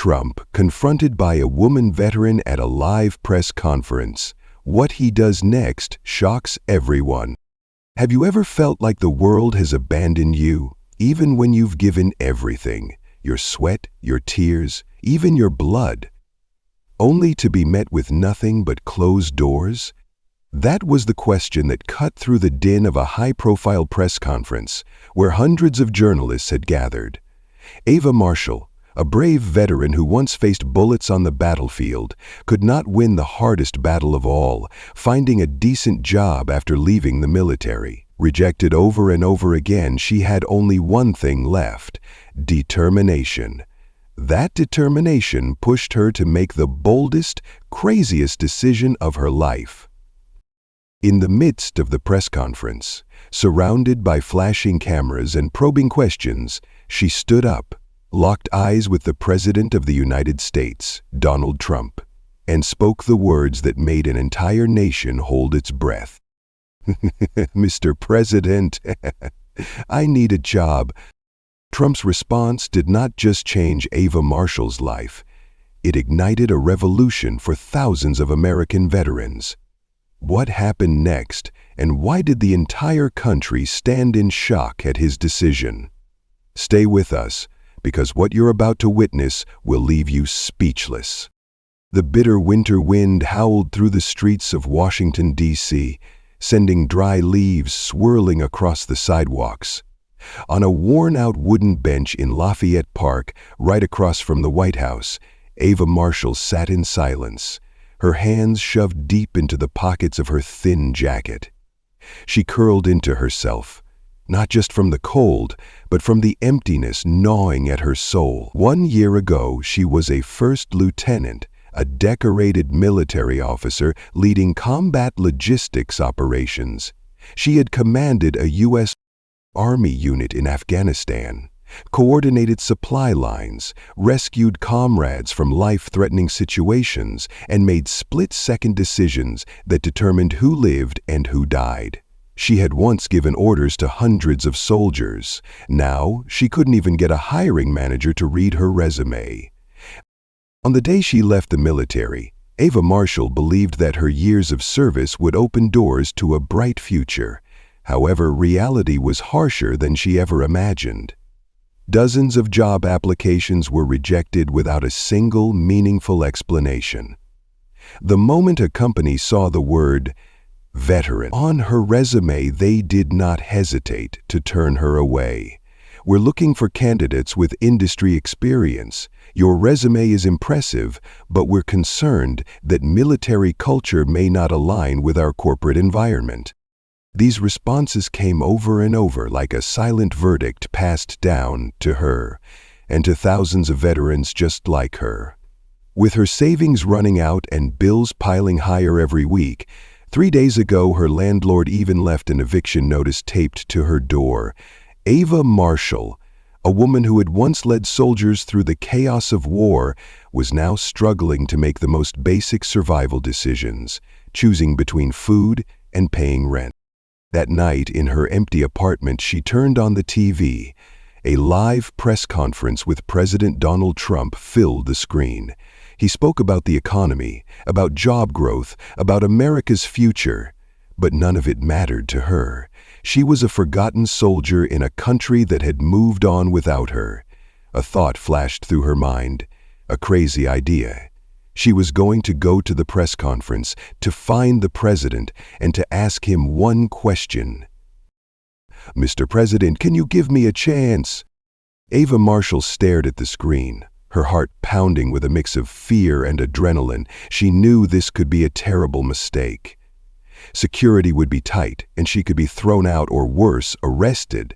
Trump confronted by a woman veteran at a live press conference. What he does next shocks everyone. Have you ever felt like the world has abandoned you, even when you've given everything, your sweat, your tears, even your blood, only to be met with nothing but closed doors? That was the question that cut through the din of a high-profile press conference where hundreds of journalists had gathered. Ava Marshall, a brave veteran who once faced bullets on the battlefield, could not win the hardest battle of all, finding a decent job after leaving the military. Rejected over and over again, she had only one thing left: determination. That determination pushed her to make the boldest, craziest decision of her life. In the midst of the press conference, surrounded by flashing cameras and probing questions, she stood up, locked eyes with the President of the United States, Donald Trump, and spoke the words that made an entire nation hold its breath. "Mr. President, I need a job." Trump's response did not just change Ava Marshall's life. It ignited a revolution for thousands of American veterans. What happened next, and why did the entire country stand in shock at his decision? Stay with us, because what you're about to witness will leave you speechless. The bitter winter wind howled through the streets of Washington, D.C., sending dry leaves swirling across the sidewalks. On a worn-out wooden bench in Lafayette Park, right across from the White House, Ava Marshall sat in silence, her hands shoved deep into the pockets of her thin jacket. She curled into herself, not just from the cold, but from the emptiness gnawing at her soul. 1 year ago, she was a first lieutenant, a decorated military officer leading combat logistics operations. She had commanded a U.S. Army unit in Afghanistan, coordinated supply lines, rescued comrades from life-threatening situations, and made split-second decisions that determined who lived and who died. She had once given orders to hundreds of soldiers. Now, she couldn't even get a hiring manager to read her resume. On the day she left the military, Ava Marshall believed that her years of service would open doors to a bright future. However, reality was harsher than she ever imagined. Dozens of job applications were rejected without a single meaningful explanation. The moment a company saw the word veteran on her resume, they did not hesitate to turn her away. "We're looking for candidates with industry experience. Your resume is impressive, but we're concerned that military culture may not align with our corporate environment." These responses came over and over like a silent verdict passed down to her and to thousands of veterans just like her. With her savings running out and bills piling higher every week, 3 days ago her landlord even left an eviction notice taped to her door. Ava Marshall, a woman who had once led soldiers through the chaos of war, was now struggling to make the most basic survival decisions, choosing between food and paying rent. That night, in her empty apartment, she turned on the TV. A live press conference with President Donald Trump filled the screen. He spoke about the economy, about job growth, about America's future. But none of it mattered to her. She was a forgotten soldier in a country that had moved on without her. A thought flashed through her mind, a crazy idea. She was going to go to the press conference, to find the president, and to ask him one question. "Mr. President, can you give me a chance?" Ava Marshall stared at the screen, her heart pounding with a mix of fear and adrenaline. She knew this could be a terrible mistake. Security would be tight, and she could be thrown out or worse, arrested.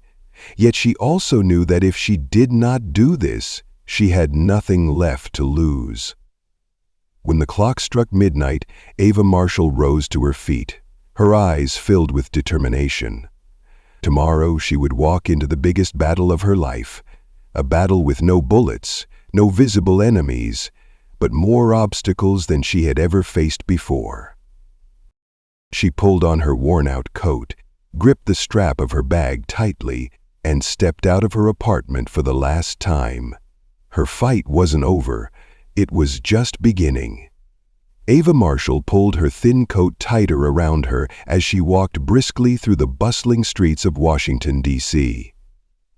Yet she also knew that if she did not do this, she had nothing left to lose. When the clock struck midnight, Ava Marshall rose to her feet, her eyes filled with determination. Tomorrow she would walk into the biggest battle of her life, a battle with no bullets, no visible enemies, but more obstacles than she had ever faced before. She pulled on her worn-out coat, gripped the strap of her bag tightly, and stepped out of her apartment for the last time. Her fight wasn't over. It was just beginning. Ava Marshall pulled her thin coat tighter around her as she walked briskly through the bustling streets of Washington, D.C.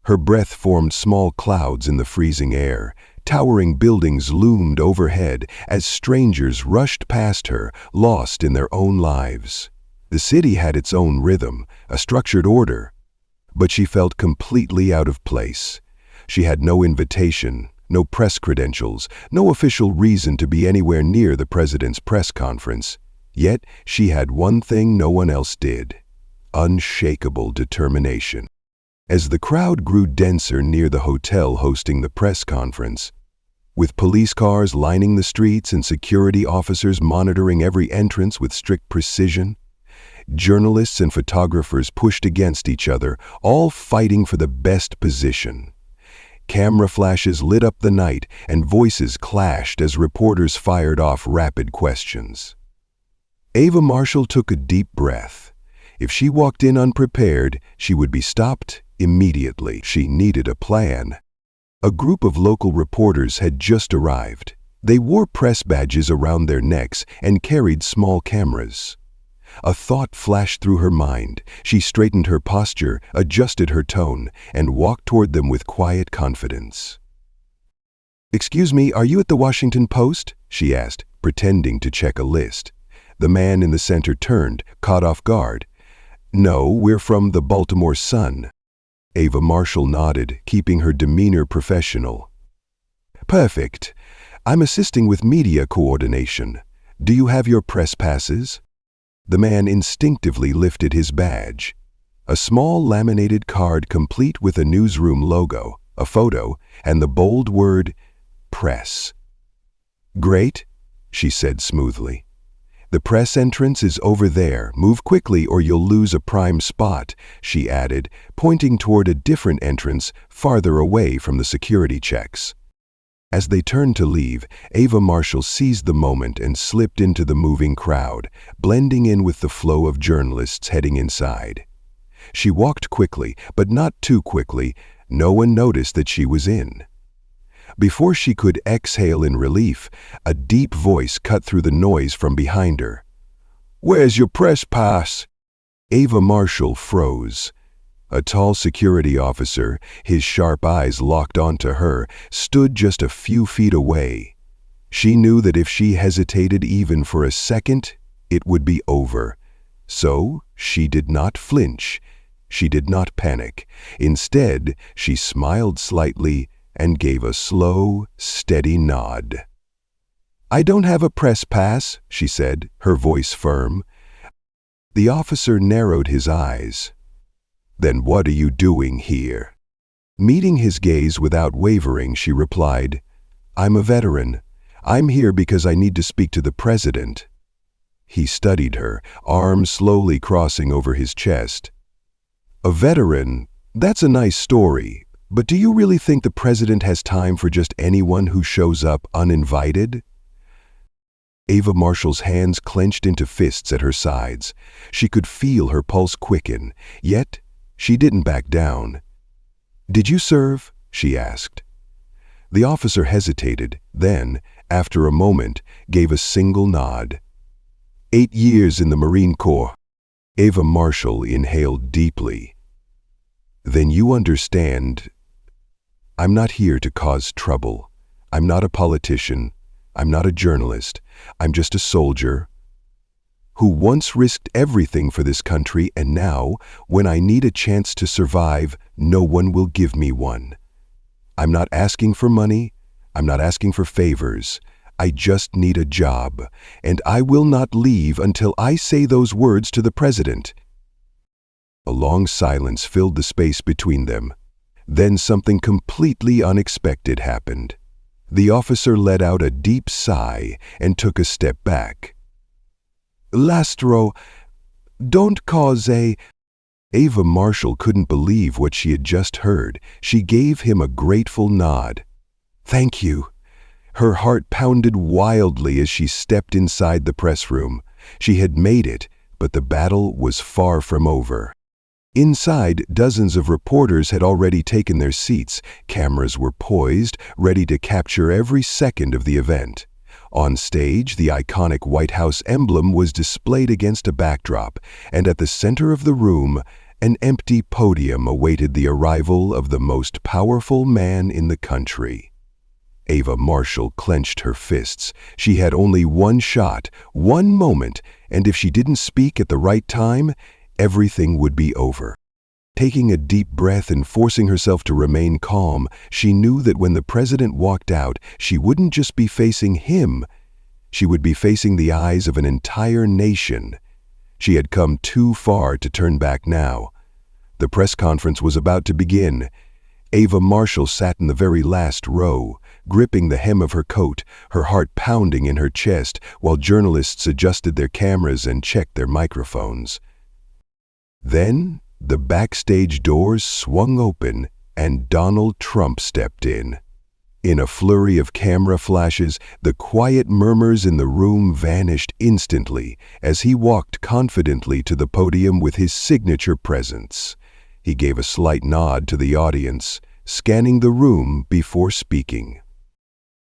Her breath formed small clouds in the freezing air. Towering buildings loomed overhead as strangers rushed past her, lost in their own lives. The city had its own rhythm, a structured order, but she felt completely out of place. She had no invitation, no press credentials, no official reason to be anywhere near the president's press conference. Yet she had one thing no one else did: unshakable determination. As the crowd grew denser near the hotel hosting the press conference, with police cars lining the streets and security officers monitoring every entrance with strict precision, journalists and photographers pushed against each other, all fighting for the best position. Camera flashes lit up the night, and voices clashed as reporters fired off rapid questions. Ava Marshall took a deep breath. If she walked in unprepared, she would be stopped immediately. She needed a plan. A group of local reporters had just arrived. They wore press badges around their necks and carried small cameras. A thought flashed through her mind. She straightened her posture, adjusted her tone, and walked toward them with quiet confidence. "Excuse me, are you at the Washington Post?" she asked, pretending to check a list. The man in the center turned, caught off guard. "No, we're from the Baltimore Sun." Ava Marshall nodded, keeping her demeanor professional. "Perfect. I'm assisting with media coordination. Do you have your press passes?" The man instinctively lifted his badge. A small laminated card complete with a newsroom logo, a photo, and the bold word, "Press." "Great," she said smoothly. "The press entrance is over there. Move quickly or you'll lose a prime spot," she added, pointing toward a different entrance farther away from the security checks. As they turned to leave, Ava Marshall seized the moment and slipped into the moving crowd, blending in with the flow of journalists heading inside. She walked quickly, but not too quickly. No one noticed that she was in. Before she could exhale in relief, a deep voice cut through the noise from behind her. "Where's your press pass?" Ava Marshall froze. A tall security officer, his sharp eyes locked onto her, stood just a few feet away. She knew that if she hesitated even for a second, it would be over. So she did not flinch. She did not panic. Instead, she smiled slightly and gave a slow, steady nod. "I don't have a press pass," she said, her voice firm. The officer narrowed his eyes. "Then what are you doing here?" Meeting his gaze without wavering, she replied, "I'm a veteran. I'm here because I need to speak to the president." He studied her, arms slowly crossing over his chest. "A veteran? That's a nice story. But do you really think the president has time for just anyone who shows up uninvited?" Ava Marshall's hands clenched into fists at her sides. She could feel her pulse quicken, yet she didn't back down. "Did you serve?" she asked. The officer hesitated, then, after a moment, gave a single nod. 8 years in the Marine Corps." Ava Marshall inhaled deeply. "Then you understand. I'm not here to cause trouble. I'm not a politician. I'm not a journalist. I'm just a soldier who once risked everything for this country, and now, when I need a chance to survive, no one will give me one. I'm not asking for money. I'm not asking for favors. I just need a job, and I will not leave until I say those words to the president." A long silence filled the space between them. Then something completely unexpected happened. The officer let out a deep sigh and took a step back. "Lastro, don't cause a—" Ava Marshall couldn't believe what she had just heard. She gave him a grateful nod. "Thank you." Her heart pounded wildly as she stepped inside the press room. She had made it, but the battle was far from over. Inside, dozens of reporters had already taken their seats. Cameras were poised, ready to capture every second of the event. On stage, the iconic White House emblem was displayed against a backdrop, and at the center of the room, an empty podium awaited the arrival of the most powerful man in the country. Ava Marshall clenched her fists. She had only one shot, one moment, and if she didn't speak at the right time, everything would be over. Taking a deep breath and forcing herself to remain calm, she knew that when the president walked out, she wouldn't just be facing him, she would be facing the eyes of an entire nation. She had come too far to turn back now. The press conference was about to begin. Ava Marshall sat in the very last row, gripping the hem of her coat, her heart pounding in her chest, while journalists adjusted their cameras and checked their microphones. Then, the backstage doors swung open and Donald Trump stepped in. In a flurry of camera flashes, the quiet murmurs in the room vanished instantly as he walked confidently to the podium with his signature presence. He gave a slight nod to the audience, scanning the room before speaking.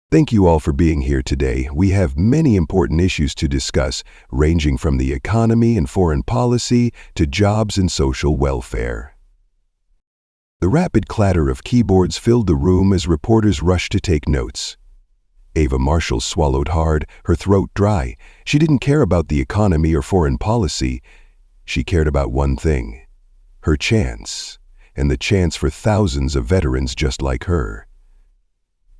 Thank you all for being here today. We have many important issues to discuss, ranging from the economy and foreign policy to jobs and social welfare. The rapid clatter of keyboards filled the room as reporters rushed to take notes. Ava Marshall swallowed hard, her throat dry. She didn't care about the economy or foreign policy. She cared about one thing: her chance, and the chance for thousands of veterans just like her.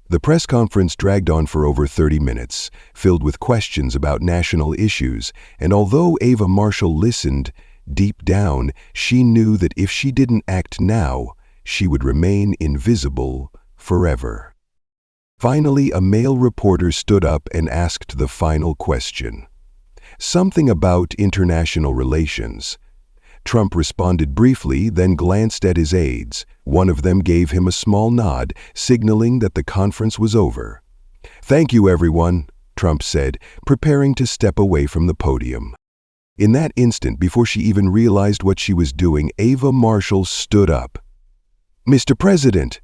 The press conference dragged on for over 30 minutes, filled with questions about national issues, and although Ava Marshall listened, deep down she knew that if she didn't act now, she would remain invisible forever. Finally, a male reporter stood up and asked the final question. Something about international relations. Trump responded briefly, then glanced at his aides. One of them gave him a small nod, signaling that the conference was over. "Thank you, everyone," Trump said, preparing to step away from the podium. In that instant, before she even realized what she was doing, Ava Marshall stood up. "Mr. President!"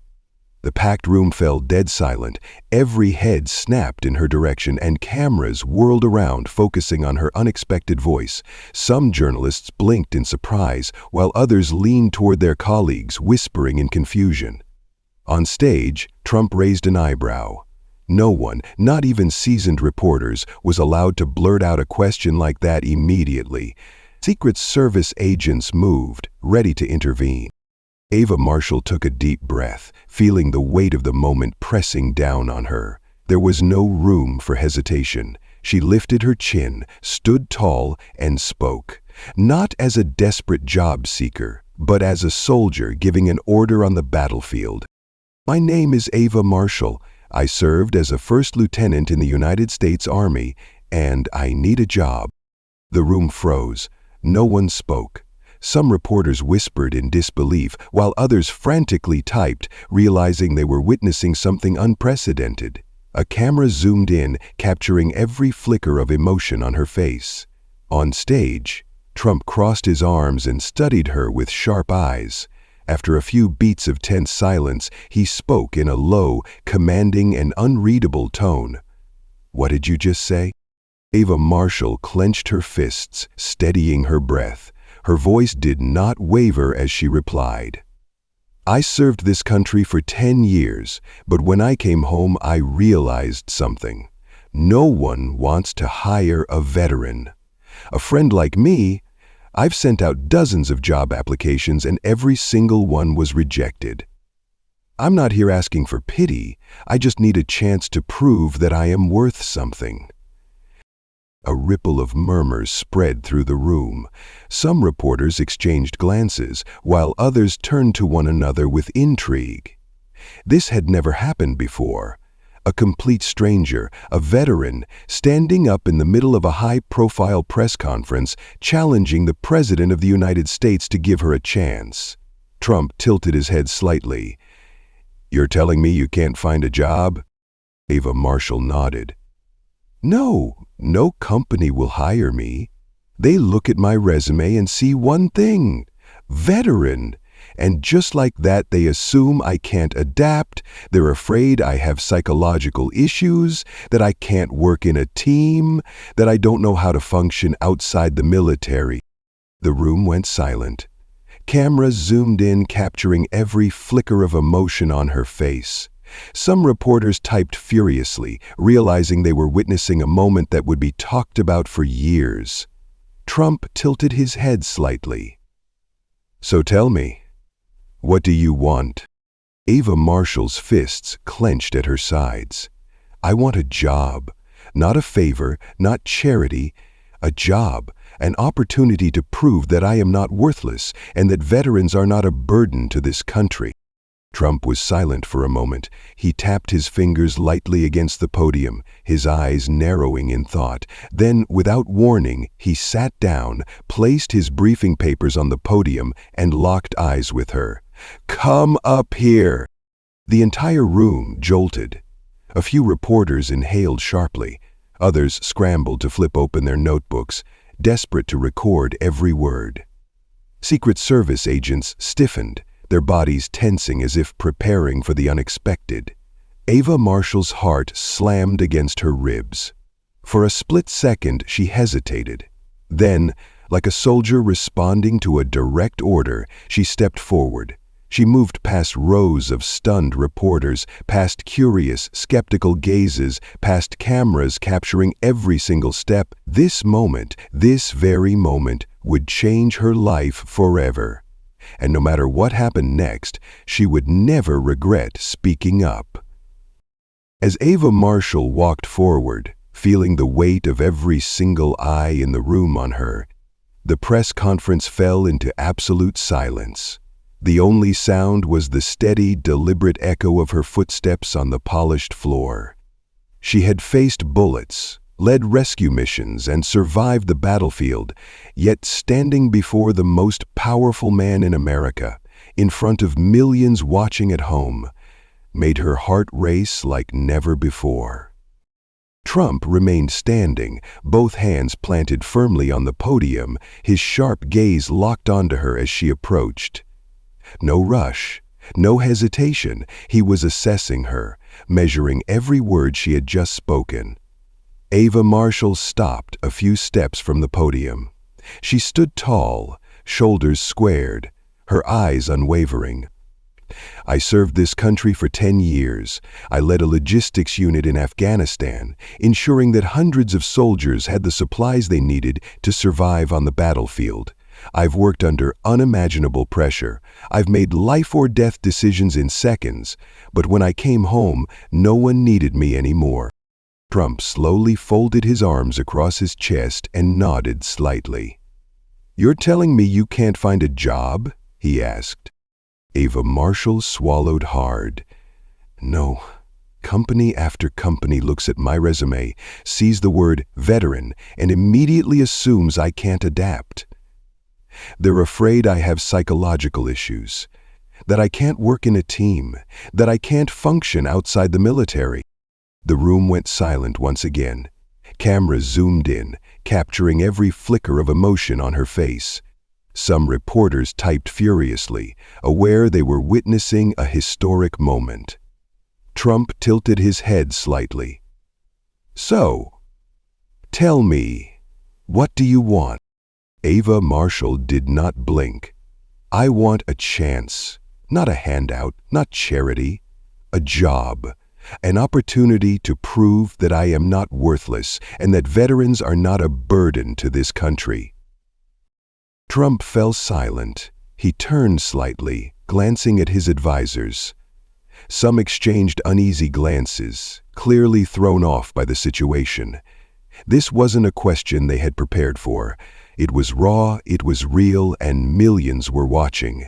The packed room fell dead silent. Every head snapped in her direction, and cameras whirled around, focusing on her unexpected voice. Some journalists blinked in surprise, while others leaned toward their colleagues, whispering in confusion. On stage, Trump raised an eyebrow. No one, not even seasoned reporters, was allowed to blurt out a question like that immediately. Secret Service agents moved, ready to intervene. Ava Marshall took a deep breath, feeling the weight of the moment pressing down on her. There was no room for hesitation. She lifted her chin, stood tall, and spoke, not as a desperate job seeker, but as a soldier giving an order on the battlefield. "My name is Ava Marshall. I served as a first lieutenant in the United States Army, and I need a job." The room froze. No one spoke. Some reporters whispered in disbelief, while others frantically typed, realizing they were witnessing something unprecedented. A camera zoomed in, capturing every flicker of emotion on her face. On stage, Trump crossed his arms and studied her with sharp eyes. After a few beats of tense silence, he spoke in a low, commanding, and unreadable tone. "What did you just say?" Ava Marshall clenched her fists, steadying her breath. Her voice did not waver as she replied. "I served this country for 10 years, but when I came home, I realized something. No one wants to hire a veteran. A friend like me, I've sent out dozens of job applications and every single one was rejected. I'm not here asking for pity. I just need a chance to prove that I am worth something." A ripple of murmurs spread through the room. Some reporters exchanged glances, while others turned to one another with intrigue. This had never happened before. A complete stranger, a veteran, standing up in the middle of a high-profile press conference, challenging the President of the United States to give her a chance. Trump tilted his head slightly. "You're telling me you can't find a job?" Ava Marshall nodded. No company will hire me. They look at my resume and see one thing: veteran. And just like that, they assume I can't adapt, they're afraid I have psychological issues, that I can't work in a team, that I don't know how to function outside the military. The room went silent. Cameras zoomed in, capturing every flicker of emotion on her face. Some reporters typed furiously, realizing they were witnessing a moment that would be talked about for years. Trump tilted his head slightly. "So tell me, what do you want?" Ava Marshall's fists clenched at her sides. "I want a job. Not a favor, not charity. A job, an opportunity to prove that I am not worthless and that veterans are not a burden to this country." Trump was silent for a moment. He tapped his fingers lightly against the podium, his eyes narrowing in thought. Then, without warning, he sat down, placed his briefing papers on the podium, and locked eyes with her. "Come up here!" The entire room jolted. A few reporters inhaled sharply. Others scrambled to flip open their notebooks, desperate to record every word. Secret Service agents stiffened, their bodies tensing as if preparing for the unexpected. Ava Marshall's heart slammed against her ribs. For a split second, she hesitated. Then, like a soldier responding to a direct order, she stepped forward. She moved past rows of stunned reporters, past curious, skeptical gazes, past cameras capturing every single step. This moment, this very moment, would change her life forever. And no matter what happened next, she would never regret speaking up. As Ava Marshall walked forward, feeling the weight of every single eye in the room on her, the press conference fell into absolute silence. The only sound was the steady, deliberate echo of her footsteps on the polished floor. She had faced bullets, led rescue missions, and survived the battlefield, yet standing before the most powerful man in America, in front of millions watching at home, made her heart race like never before. Trump remained standing, both hands planted firmly on the podium, his sharp gaze locked onto her as she approached. No rush, no hesitation. He was assessing her, measuring every word she had just spoken. Ava Marshall stopped a few steps from the podium. She stood tall, shoulders squared, her eyes unwavering. "I served this country for 10 years. I led a logistics unit in Afghanistan, ensuring that hundreds of soldiers had the supplies they needed to survive on the battlefield. I've worked under unimaginable pressure. I've made life-or-death decisions in seconds, but when I came home, no one needed me anymore." Trump slowly folded his arms across his chest and nodded slightly. "You're telling me you can't find a job?" he asked. Ava Marshall swallowed hard. "No. Company after company looks at my resume, sees the word veteran, and immediately assumes I can't adapt. They're afraid I have psychological issues, that I can't work in a team, that I can't function outside the military." The room went silent once again. Cameras zoomed in, capturing every flicker of emotion on her face. Some reporters typed furiously, aware they were witnessing a historic moment. Trump tilted his head slightly. "So, tell me, what do you want?" Ava Marshall did not blink. "I want a chance, not a handout, not charity, a job. An opportunity to prove that I am not worthless and that veterans are not a burden to this country." Trump fell silent. He turned slightly, glancing at his advisors. Some exchanged uneasy glances, clearly thrown off by the situation. This wasn't a question they had prepared for. It was raw, it was real, and millions were watching.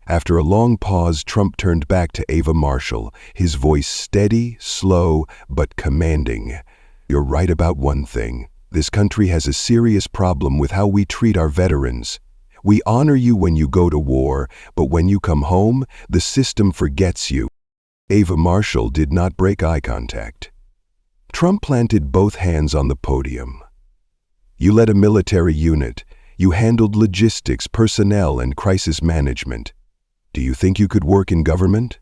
After a long pause, Trump turned back to Ava Marshall, his voice steady, slow, but commanding. "You're right about one thing. This country has a serious problem with how we treat our veterans. We honor you when you go to war, but when you come home, the system forgets you." Ava Marshall did not break eye contact. Trump planted both hands on the podium. "You led a military unit. You handled logistics, personnel, and crisis management. Do you think you could work in government?"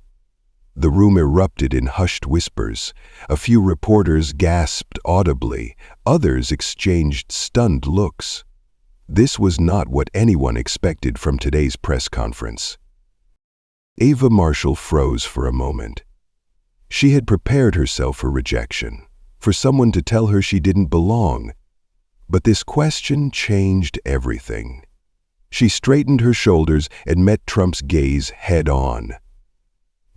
The room erupted in hushed whispers. A few reporters gasped audibly. Others exchanged stunned looks. This was not what anyone expected from today's press conference. Ava Marshall froze for a moment. She had prepared herself for rejection, for someone to tell her she didn't belong. But this question changed everything. She straightened her shoulders and met Trump's gaze head-on.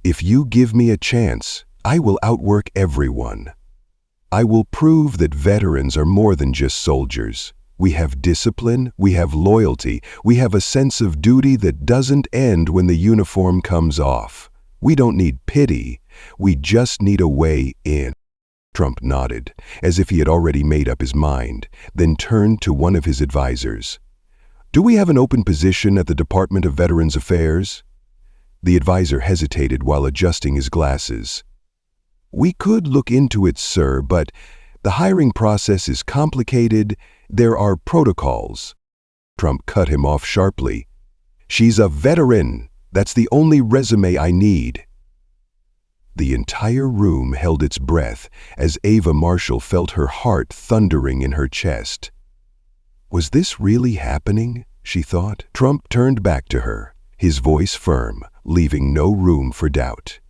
"If you give me a chance, I will outwork everyone. I will prove that veterans are more than just soldiers. We have discipline, we have loyalty, we have a sense of duty that doesn't end when the uniform comes off. We don't need pity, we just need a way in." Trump nodded, as if he had already made up his mind, then turned to one of his advisors. "Do we have an open position at the Department of Veterans Affairs?" The advisor hesitated while adjusting his glasses. "We could look into it, sir, but the hiring process is complicated. There are protocols." Trump cut him off sharply. "She's a veteran. That's the only resume I need." The entire room held its breath as Ava Marshall felt her heart thundering in her chest. Was this really happening? She thought. Trump turned back to her, his voice firm, leaving no room for doubt.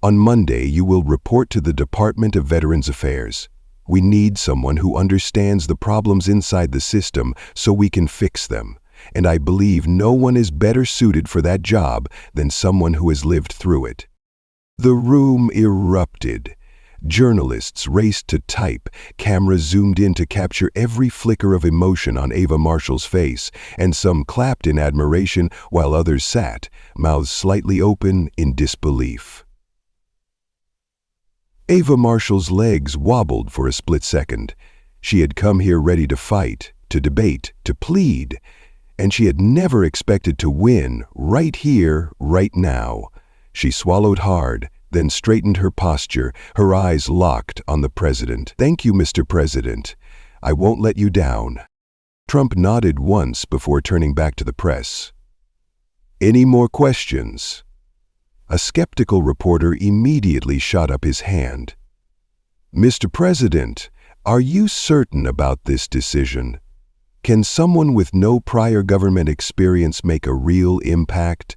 "On Monday, you will report to the Department of Veterans Affairs. We need someone who understands the problems inside the system so we can fix them, and I believe no one is better suited for that job than someone who has lived through it." The room erupted. Journalists raced to type, cameras zoomed in to capture every flicker of emotion on Ava Marshall's face, and some clapped in admiration while others sat, mouths slightly open in disbelief. Ava Marshall's legs wobbled for a split second. She had come here ready to fight, to debate, to plead, and she had never expected to win right here, right now. She swallowed hard, then straightened her posture, her eyes locked on the president. "Thank you, Mr. President. I won't let you down." Trump nodded once before turning back to the press. "Any more questions?" A skeptical reporter immediately shot up his hand. "Mr. President, are you certain about this decision? Can someone with no prior government experience make a real impact?"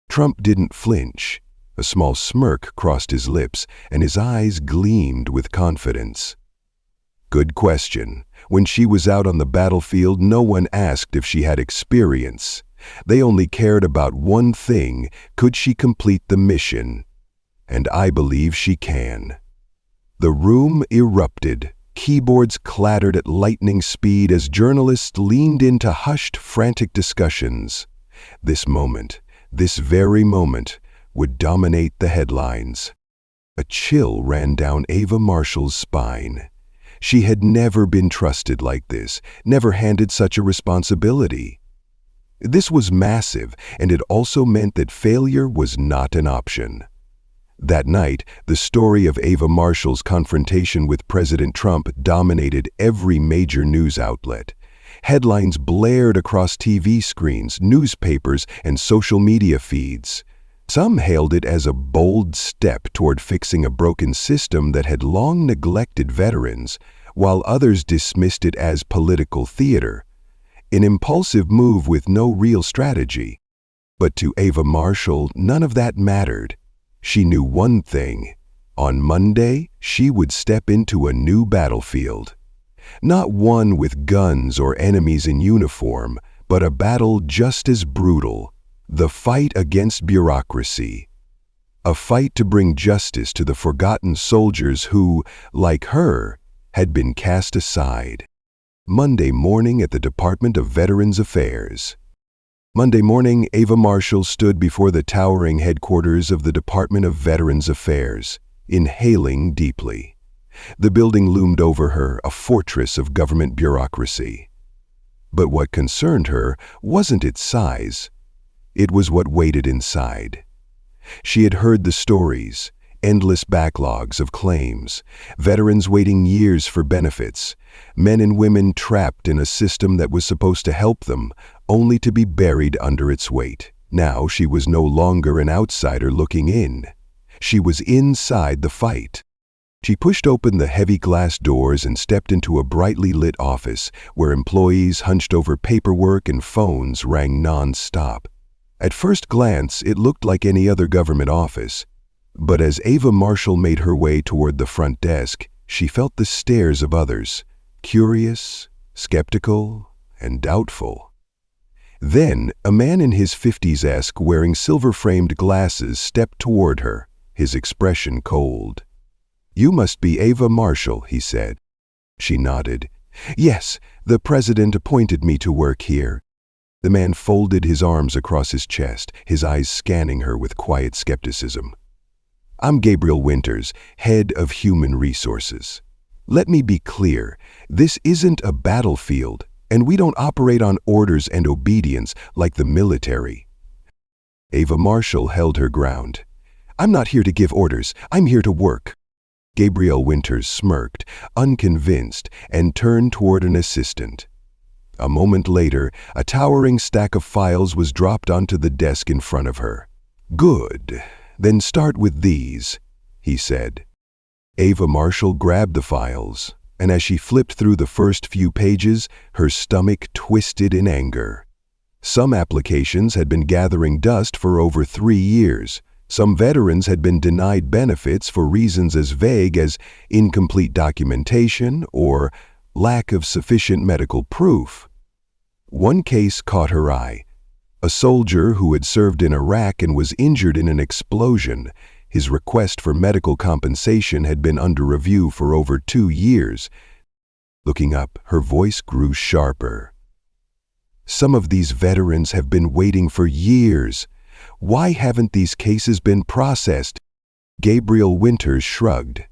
Trump didn't flinch. A small smirk crossed his lips, and his eyes gleamed with confidence. "Good question. When she was out on the battlefield, no one asked if she had experience. They only cared about one thing: could she complete the mission? And I believe she can." The room erupted. Keyboards clattered at lightning speed as journalists leaned into hushed, frantic discussions. This moment, this very moment, would dominate the headlines. A chill ran down Ava Marshall's spine. She had never been trusted like this, never handed such a responsibility. This was massive, and it also meant that failure was not an option. That night, the story of Ava Marshall's confrontation with President Trump dominated every major news outlet. Headlines blared across TV screens, newspapers, and social media feeds. Some hailed it as a bold step toward fixing a broken system that had long neglected veterans, while others dismissed it as political theater, an impulsive move with no real strategy. But to Ava Marshall, none of that mattered. She knew one thing: on Monday, she would step into a new battlefield. Not one with guns or enemies in uniform, but a battle just as brutal: the fight against bureaucracy. A fight to bring justice to the forgotten soldiers who, like her, had been cast aside. Monday morning at the Department of Veterans Affairs. Monday morning, Ava Marshall stood before the towering headquarters of the Department of Veterans Affairs, inhaling deeply. The building loomed over her, a fortress of government bureaucracy. But what concerned her wasn't its size. It was what waited inside. She had heard the stories, Endless backlogs of claims, veterans waiting years for benefits, men and women trapped in a system that was supposed to help them, only to be buried under its weight. Now she was no longer an outsider looking in. She was inside the fight. She pushed open the heavy glass doors and stepped into a brightly lit office where employees hunched over paperwork and phones rang non-stop. At first glance, it looked like any other government office. But as Ava Marshall made her way toward the front desk, she felt the stares of others, curious, skeptical, and doubtful. Then, a man in his 50s, wearing silver-framed glasses, stepped toward her, his expression cold. "You must be Ava Marshall," he said. She nodded. "Yes, the president appointed me to work here." The man folded his arms across his chest, his eyes scanning her with quiet skepticism. "I'm Gabriel Winters, head of human resources. Let me be clear, this isn't a battlefield, and we don't operate on orders and obedience like the military." Ava Marshall held her ground. "I'm not here to give orders, I'm here to work." Gabriel Winters smirked, unconvinced, and turned toward an assistant. A moment later, a towering stack of files was dropped onto the desk in front of her. "Good. Then start with these," he said. Ava Marshall grabbed the files, and as she flipped through the first few pages, her stomach twisted in anger. Some applications had been gathering dust for over 3 years. Some veterans had been denied benefits for reasons as vague as incomplete documentation or lack of sufficient medical proof. One case caught her eye. A soldier who had served in Iraq and was injured in an explosion. His request for medical compensation had been under review for over 2 years. Looking up, her voice grew sharper. "Some of these veterans have been waiting for years. Why haven't these cases been processed?" Gabriel Winters shrugged.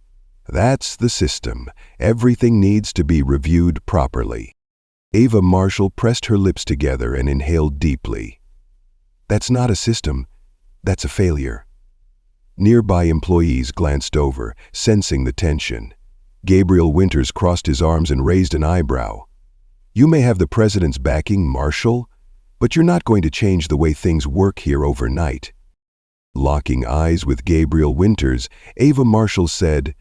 "That's the system. Everything needs to be reviewed properly." Ava Marshall pressed her lips together and inhaled deeply. "That's not a system. That's a failure." Nearby employees glanced over, sensing the tension. Gabriel Winters crossed his arms and raised an eyebrow. "You may have the president's backing, Marshall, but you're not going to change the way things work here overnight." Locking eyes with Gabriel Winters, Ava Marshall said,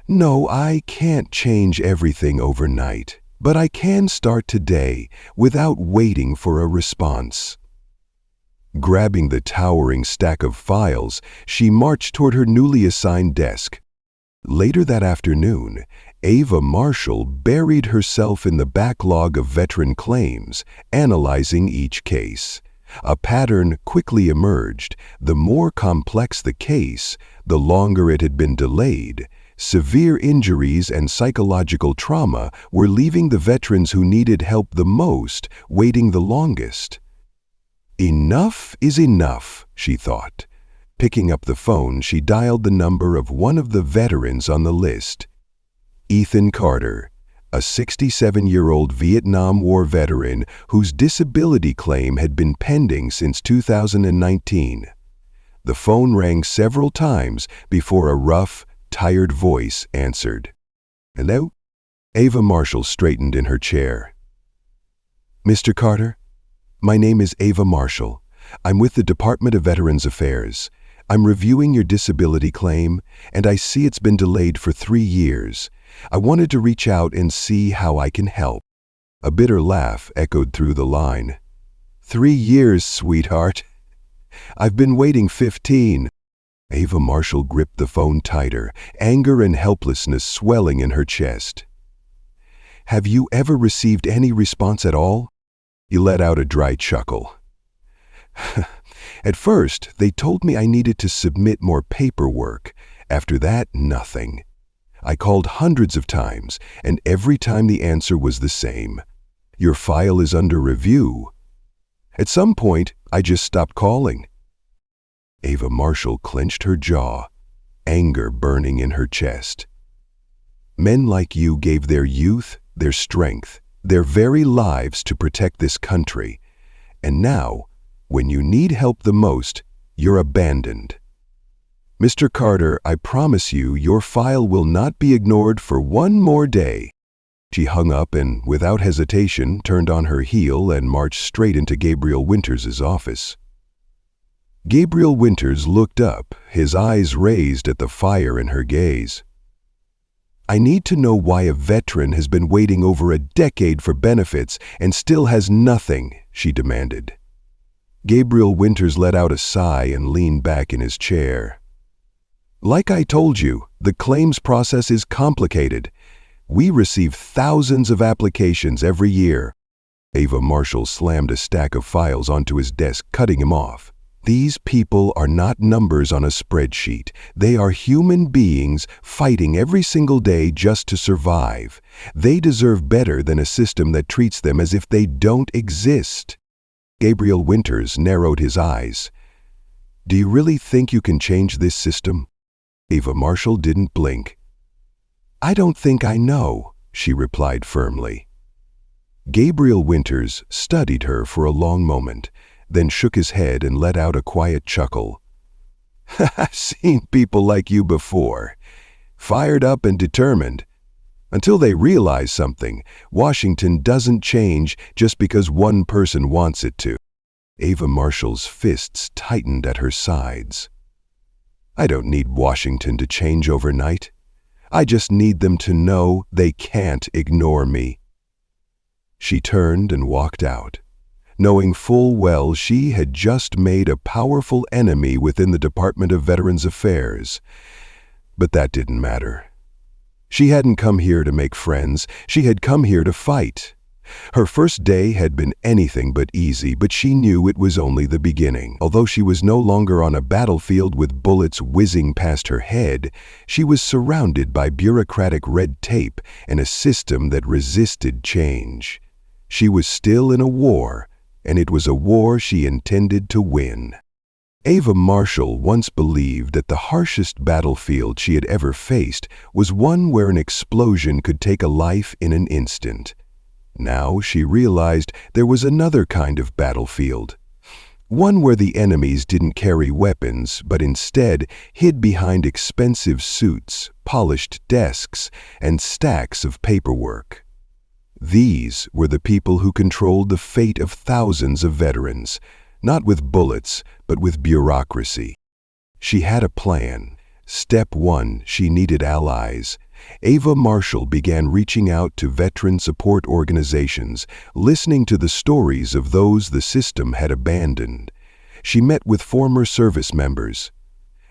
"No, I can't change everything overnight, but I can start today without waiting for a response." Grabbing the towering stack of files, she marched toward her newly assigned desk. Later that afternoon, Ava Marshall buried herself in the backlog of veteran claims, analyzing each case. A pattern quickly emerged. The more complex the case, the longer it had been delayed. Severe injuries and psychological trauma were leaving the veterans who needed help the most waiting the longest. "Enough is enough," she thought. Picking up the phone, she dialed the number of one of the veterans on the list. Ethan Carter, a 67-year-old Vietnam War veteran whose disability claim had been pending since 2019. The phone rang several times before a rough, tired voice answered. "Hello?" Ava Marshall straightened in her chair. "Mr. Carter? My name is Ava Marshall. I'm with the Department of Veterans Affairs. I'm reviewing your disability claim, and I see it's been delayed for 3 years. I wanted to reach out and see how I can help." A bitter laugh echoed through the line. "3 years, sweetheart. I've been waiting 15. Ava Marshall gripped the phone tighter, anger and helplessness swelling in her chest. "Have you ever received any response at all?" He let out a dry chuckle. "At first, they told me I needed to submit more paperwork. After that, nothing. I called hundreds of times, and every time the answer was the same. Your file is under review. At some point, I just stopped calling." Ava Marshall clenched her jaw, anger burning in her chest. "Men like you gave their youth, their strength, their very lives to protect this country. And now, when you need help the most, you're abandoned." Mr. Carter, I promise you, your file will not be ignored for one more day. She hung up and, without hesitation, turned on her heel and marched straight into Gabriel Winters's office. Gabriel Winters looked up, his eyes raised at the fire in her gaze. I need to know why a veteran has been waiting over a decade for benefits and still has nothing, she demanded. Gabriel Winters let out a sigh and leaned back in his chair. Like I told you, the claims process is complicated. We receive thousands of applications every year. Ava Marshall slammed a stack of files onto his desk, cutting him off. These people are not numbers on a spreadsheet. They are human beings fighting every single day just to survive. They deserve better than a system that treats them as if they don't exist. Gabriel Winters narrowed his eyes. Do you really think you can change this system? Ava Marshall didn't blink. I don't think I know, she replied firmly. Gabriel Winters studied her for a long moment, then shook his head and let out a quiet chuckle. I've seen people like you before, fired up and determined. Until they realize something, Washington doesn't change just because one person wants it to. Ava Marshall's fists tightened at her sides. I don't need Washington to change overnight. I just need them to know they can't ignore me. She turned and walked out, knowing full well she had just made a powerful enemy within the Department of Veterans Affairs. But that didn't matter. She hadn't come here to make friends, she had come here to fight. Her first day had been anything but easy, but she knew it was only the beginning. Although she was no longer on a battlefield with bullets whizzing past her head, she was surrounded by bureaucratic red tape and a system that resisted change. She was still in a war, and it was a war she intended to win. Ava Marshall once believed that the harshest battlefield she had ever faced was one where an explosion could take a life in an instant. Now she realized there was another kind of battlefield, one where the enemies didn't carry weapons, but instead hid behind expensive suits, polished desks, and stacks of paperwork. These were the people who controlled the fate of thousands of veterans, not with bullets, but with bureaucracy. She had a plan. Step 1, she needed allies. Ava Marshall began reaching out to veteran support organizations, listening to the stories of those the system had abandoned. She met with former service members,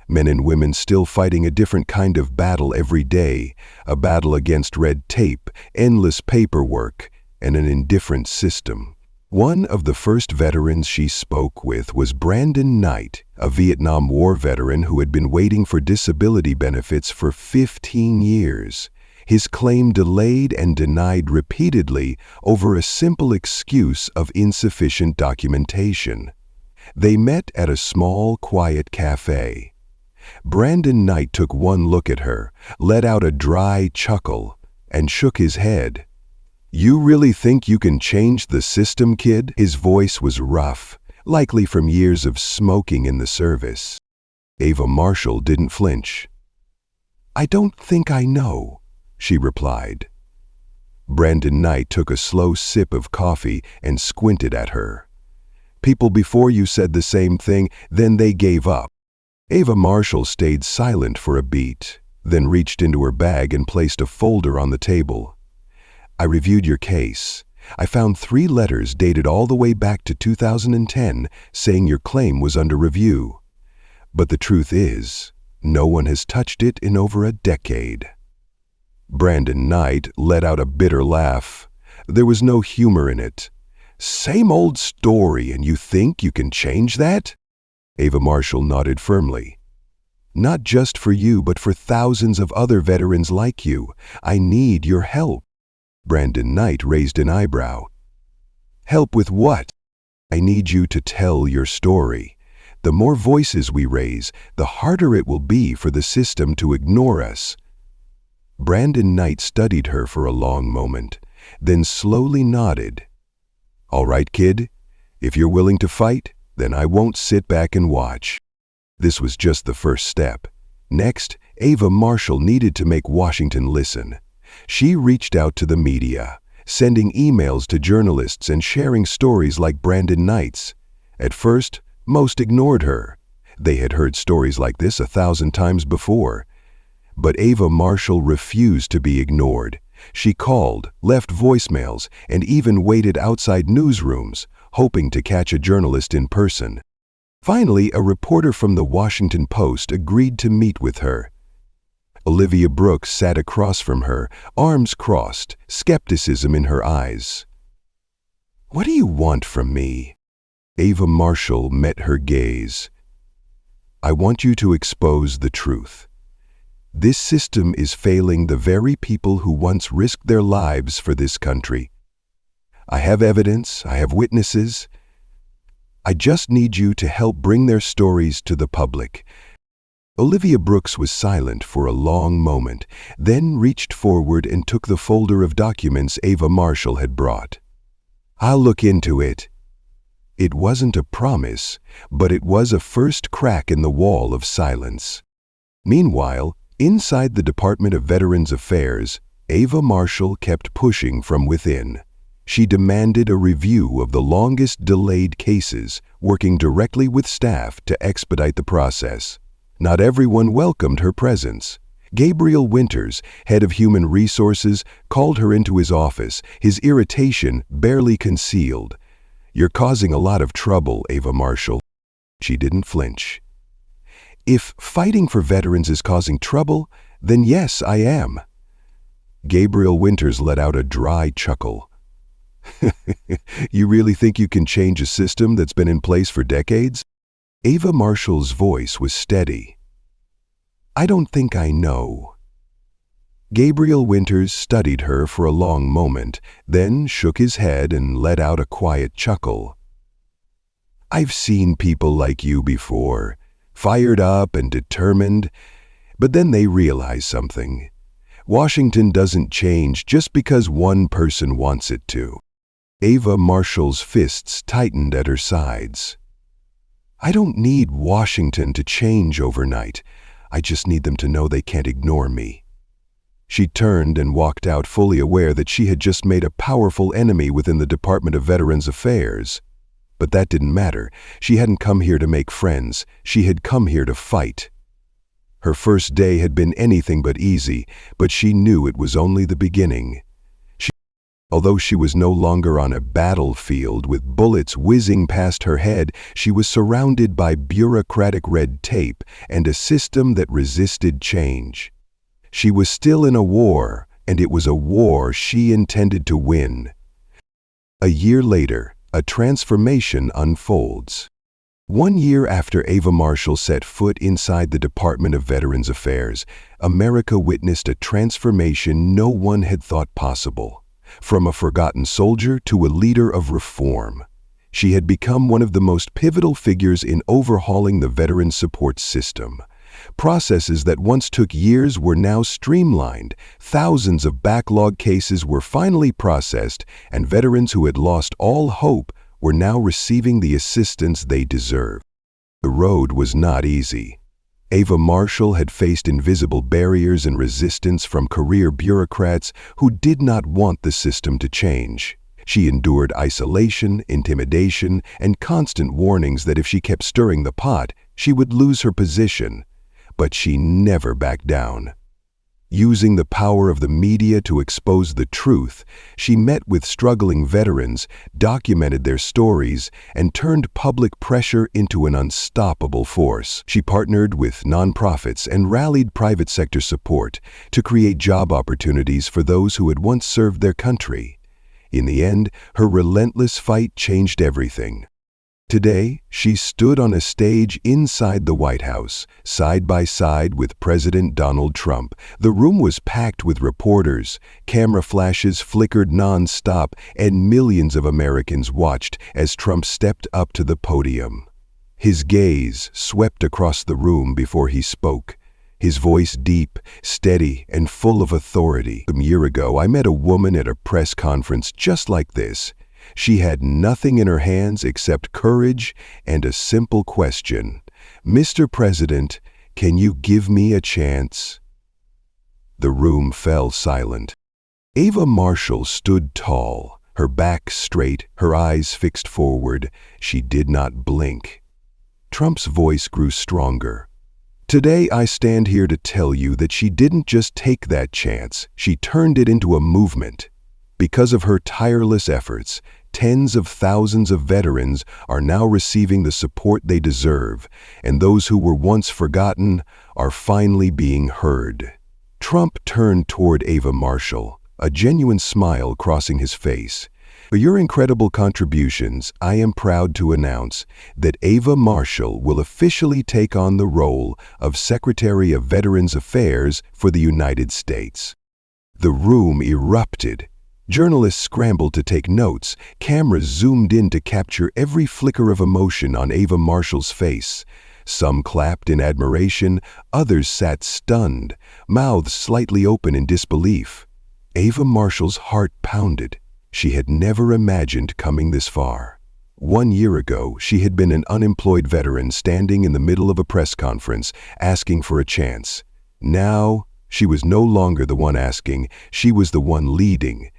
men and women still fighting a different kind of battle every day, a battle against red tape, endless paperwork, and an indifferent system. One of the first veterans she spoke with was Brandon Knight, a Vietnam War veteran who had been waiting for disability benefits for 15 years. His claim delayed and denied repeatedly over a simple excuse of insufficient documentation. They met at a small, quiet cafe. Brandon Knight took one look at her, let out a dry chuckle, and shook his head. You really think you can change the system, kid? His voice was rough, likely from years of smoking in the service. Ava Marshall didn't flinch. I don't think I know, she replied. Brandon Knight took a slow sip of coffee and squinted at her. People before you said the same thing, then they gave up. Ava Marshall stayed silent for a beat, then reached into her bag and placed a folder on the table. I reviewed your case. I found 3 letters dated all the way back to 2010 saying your claim was under review. But the truth is, no one has touched it in over a decade. Brandon Knight let out a bitter laugh. There was no humor in it. Same old story, and you think you can change that? Ava Marshall nodded firmly. Not just for you, but for thousands of other veterans like you. I need your help. Brandon Knight raised an eyebrow. Help with what? I need you to tell your story. The more voices we raise, the harder it will be for the system to ignore us. Brandon Knight studied her for a long moment, then slowly nodded. All right, kid. If you're willing to fight, then I won't sit back and watch. This was just the first step. Next, Ava Marshall needed to make Washington listen. She reached out to the media, sending emails to journalists and sharing stories like Brandon Knight's. At first, most ignored her. They had heard stories like this 1,000 times before. But Ava Marshall refused to be ignored. She called, left voicemails, and even waited outside newsrooms, hoping to catch a journalist in person. Finally, a reporter from the Washington Post agreed to meet with her. Olivia Brooks sat across from her, arms crossed, skepticism in her eyes. "What do you want from me?" Ava Marshall met her gaze. "I want you to expose the truth. This system is failing the very people who once risked their lives for this country. I have evidence, I have witnesses. I just need you to help bring their stories to the public." Olivia Brooks was silent for a long moment, then reached forward and took the folder of documents Ava Marshall had brought. "I'll look into it." It wasn't a promise, but it was a first crack in the wall of silence. Meanwhile, inside the Department of Veterans Affairs, Ava Marshall kept pushing from within. She demanded a review of the longest delayed cases, working directly with staff to expedite the process. Not everyone welcomed her presence. Gabriel Winters, head of human resources, called her into his office, his irritation barely concealed. "You're causing a lot of trouble, Ava Marshall." She didn't flinch. "If fighting for veterans is causing trouble, then yes, I am." Gabriel Winters let out a dry chuckle. "You really think you can change a system that's been in place for decades?" Ava Marshall's voice was steady. "I don't think I know." Gabriel Winters studied her for a long moment, then shook his head and let out a quiet chuckle. "I've seen people like you before, fired up and determined, but then they realize something. Washington doesn't change just because one person wants it to." Ava Marshall's fists tightened at her sides. "I don't need Washington to change overnight. I just need them to know they can't ignore me." She turned and walked out, fully aware that she had just made a powerful enemy within the Department of Veterans Affairs. But that didn't matter. She hadn't come here to make friends. She had come here to fight. Her first day had been anything but easy, but she knew it was only the beginning. Although she was no longer on a battlefield with bullets whizzing past her head, she was surrounded by bureaucratic red tape and a system that resisted change. She was still in a war, and it was a war she intended to win. A year later, a transformation unfolds. 1 year after Ava Marshall set foot inside the Department of Veterans Affairs, America witnessed a transformation no one had thought possible. From a forgotten soldier to a leader of reform, she had become one of the most pivotal figures in overhauling the veteran support system. Processes that once took years were now streamlined, thousands of backlog cases were finally processed, and veterans who had lost all hope were now receiving the assistance they deserved. The road was not easy. Ava Marshall had faced invisible barriers and resistance from career bureaucrats who did not want the system to change. She endured isolation, intimidation, and constant warnings that if she kept stirring the pot, she would lose her position. But she never backed down. Using the power of the media to expose the truth, she met with struggling veterans, documented their stories, and turned public pressure into an unstoppable force. She partnered with nonprofits and rallied private sector support to create job opportunities for those who had once served their country. In the end, her relentless fight changed everything. Today, she stood on a stage inside the White House, side by side with President Donald Trump. The room was packed with reporters, camera flashes flickered non-stop, and millions of Americans watched as Trump stepped up to the podium. His gaze swept across the room before he spoke, his voice deep, steady, and full of authority. A year ago, I met a woman at a press conference just like this. She had nothing in her hands except courage and a simple question. "Mr. President, Can you give me a chance?" The room fell silent. Ava Marshall stood tall, her back straight, her eyes fixed forward. She did not blink. Trump's voice grew stronger. "Today I stand here to tell you that she didn't just take that chance, she turned it into a movement. Because of her tireless efforts, tens of thousands of veterans are now receiving the support they deserve, and those who were once forgotten are finally being heard." Trump turned toward Ava Marshall, a genuine smile crossing his face. "For your incredible contributions, I am proud to announce that Ava Marshall will officially take on the role of Secretary of Veterans Affairs for the United States." The room erupted. Journalists scrambled to take notes. Cameras zoomed in to capture every flicker of emotion on Ava Marshall's face. Some clapped in admiration, others sat stunned, mouths slightly open in disbelief. Ava Marshall's heart pounded. She had never imagined coming this far. 1 year ago, she had been an unemployed veteran standing in the middle of a press conference, asking for a chance. Now, she was no longer the one asking, she was the one leading.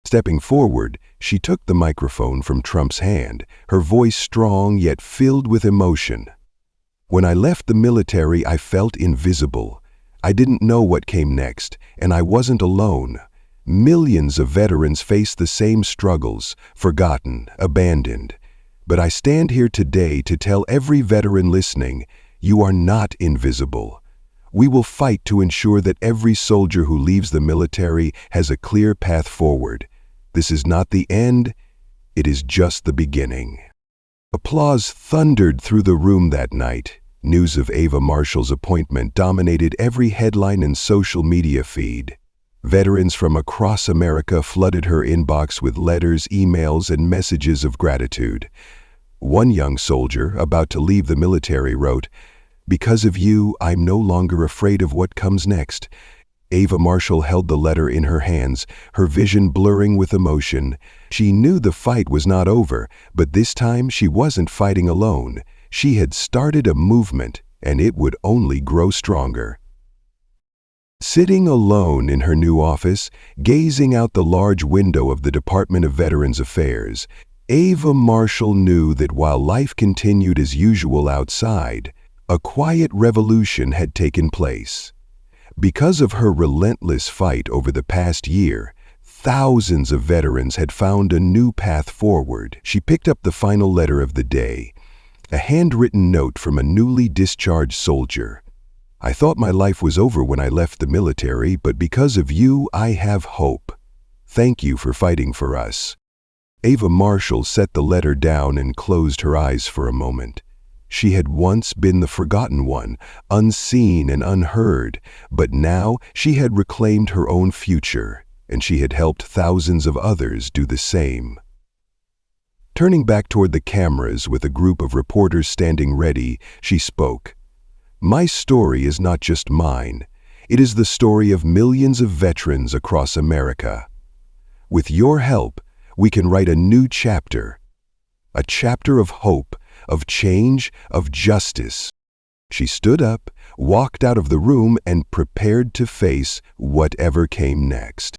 Stepping forward, she took the microphone from Trump's hand, her voice strong yet filled with emotion. "When I left the military, I felt invisible. I didn't know what came next, and I wasn't alone. Millions of veterans face the same struggles, forgotten, abandoned. But I stand here today to tell every veteran listening, you are not invisible. We will fight to ensure that every soldier who leaves the military has a clear path forward. This is not the end, it is just the beginning." Applause thundered through the room that night. News of Ava Marshall's appointment dominated every headline and social media feed. Veterans from across America flooded her inbox with letters, emails, and messages of gratitude. One young soldier, about to leave the military, wrote, "Because of you, I'm no longer afraid of what comes next." Ava Marshall held the letter in her hands, her vision blurring with emotion. She knew the fight was not over, but this time she wasn't fighting alone. She had started a movement, and it would only grow stronger. Sitting alone in her new office, gazing out the large window of the Department of Veterans Affairs, Ava Marshall knew that while life continued as usual outside, a quiet revolution had taken place. Because of her relentless fight over the past year, thousands of veterans had found a new path forward. She picked up the final letter of the day, a handwritten note from a newly discharged soldier. "I thought my life was over when I left the military, but because of you, I have hope. Thank you for fighting for us." Ava Marshall set the letter down and closed her eyes for a moment. She had once been the forgotten one, unseen and unheard, but now she had reclaimed her own future, and she had helped thousands of others do the same. Turning back toward the cameras with a group of reporters standing ready, she spoke. "My story is not just mine. It is the story of millions of veterans across America. With your help, we can write a new chapter. A chapter of hope, of change, of justice." She stood up, walked out of the room, and prepared to face whatever came next.